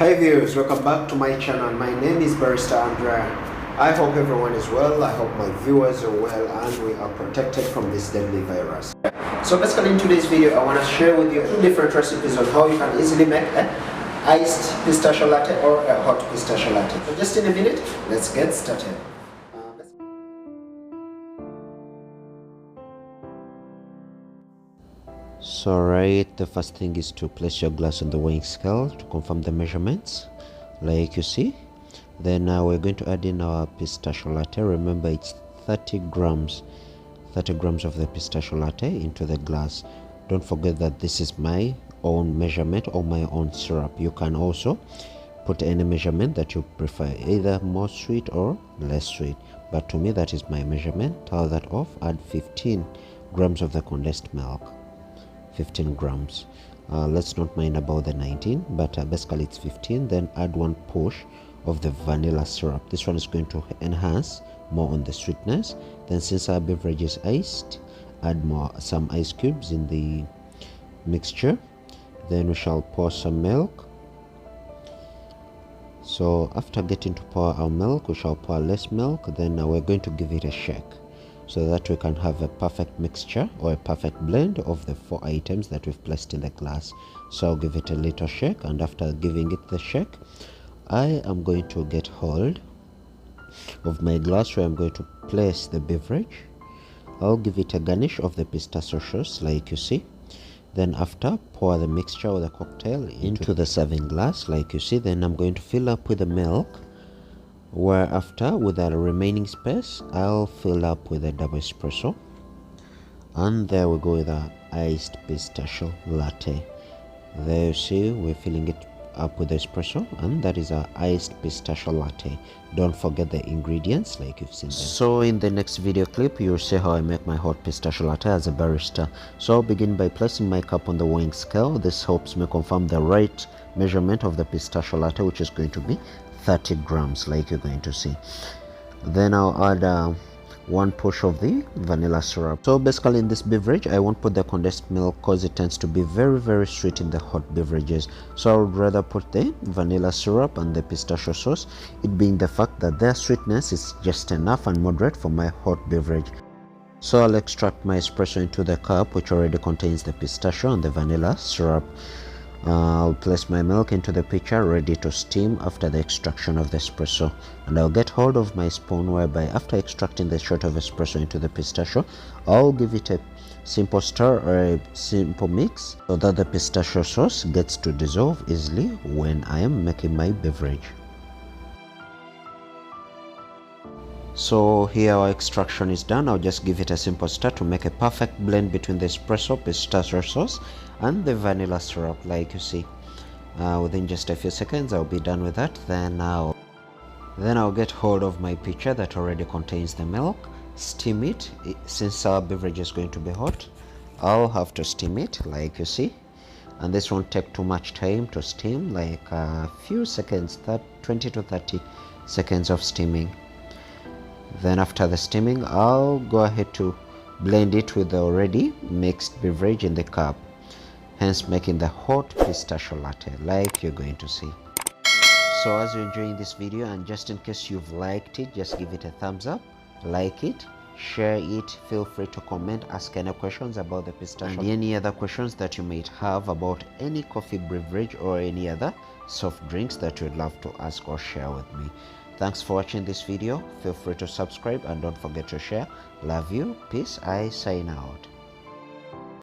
Hi viewers, welcome back to my channel. My name is Barista Andrea. I hope everyone is well. I hope my viewers are well and we are protected from this deadly virus. So basically in today's video, I want to share with you two different recipes on how you can easily make an iced pistachio latte or a hot pistachio latte. So just in a minute, let's get started. So the first thing is to place your glass on the weighing scale to confirm the measurements like you see. Then we're going to add in our pistachio latte. Remember it's 30 grams of the pistachio latte into the glass. Don't forget that this is my own measurement or my own syrup. You can also put any measurement that you prefer, either more sweet or less sweet, but to me that is my measurement. Towel that off, add 15 grams of the condensed milk. 15 grams. Let's not mind about the 19, but basically it's 15. Then add one push of the vanilla syrup. This one is going to enhance more on the sweetness. Then since our beverage is iced, add some ice cubes in the mixture. Then we shall pour some milk. So after getting to pour our milk, we shall pour less milk. Then we're going to give it a shake, so that we can have a perfect mixture or a perfect blend of the 4 items that we've placed in the glass. So I'll give it a little shake, and after giving it the shake, I am going to get hold of my glass where I'm going to place the beverage. I'll give it a garnish of the pistachio sauce like you see. Then after, pour the mixture or the cocktail into the serving glass like you see. Then I'm going to fill up with the milk, whereafter with the remaining space I'll fill up with a double espresso, and there we go with our iced pistachio latte. There you see we're filling it up with espresso, and that is our iced pistachio latte. Don't forget the ingredients like you've seen them. So in the next video clip you'll see how I make my hot pistachio latte as a barista. So I'll begin by placing my cup on the weighing scale. This helps me confirm the right measurement of the pistachio latte, which is going to be 30 grams like you're going to see. Then I'll add one push of the vanilla syrup. So basically in this beverage I won't put the condensed milk because it tends to be very sweet in the hot beverages. So I would rather put the vanilla syrup and the pistachio sauce, it being the fact that their sweetness is just enough and moderate for my hot beverage. So I'll extract my espresso into the cup, which already contains the pistachio and the vanilla syrup. I'll place my milk into the pitcher ready to steam after the extraction of the espresso, and I'll get hold of my spoon, whereby after extracting the shot of espresso into the pistachio, I'll give it a simple stir or a simple mix so that the pistachio sauce gets to dissolve easily when I am making my beverage. So here our extraction is done. I'll just give it a simple stir to make a perfect blend between the espresso, pistachio sauce and the vanilla syrup like you see. Within just a few seconds I'll be done with that. Then I'll get hold of my pitcher that already contains the milk, steam it. Since our beverage is going to be hot, I'll have to steam it like you see, and this won't take too much time to steam, like a few seconds, 20 to 30 seconds of steaming. Then after the steaming I'll go ahead to blend it with the already mixed beverage in the cup, hence making the hot pistachio latte like you're going to see. So as you're enjoying this video, and just in case you've liked it, just give it a thumbs up, like it, share it, feel free to comment, ask any questions about the pistachio and any other questions that you might have about any coffee beverage or any other soft drinks that you'd love to ask or share with me. Thanks for watching this video. Feel free to subscribe and don't forget to share. Love you. Peace. I sign out.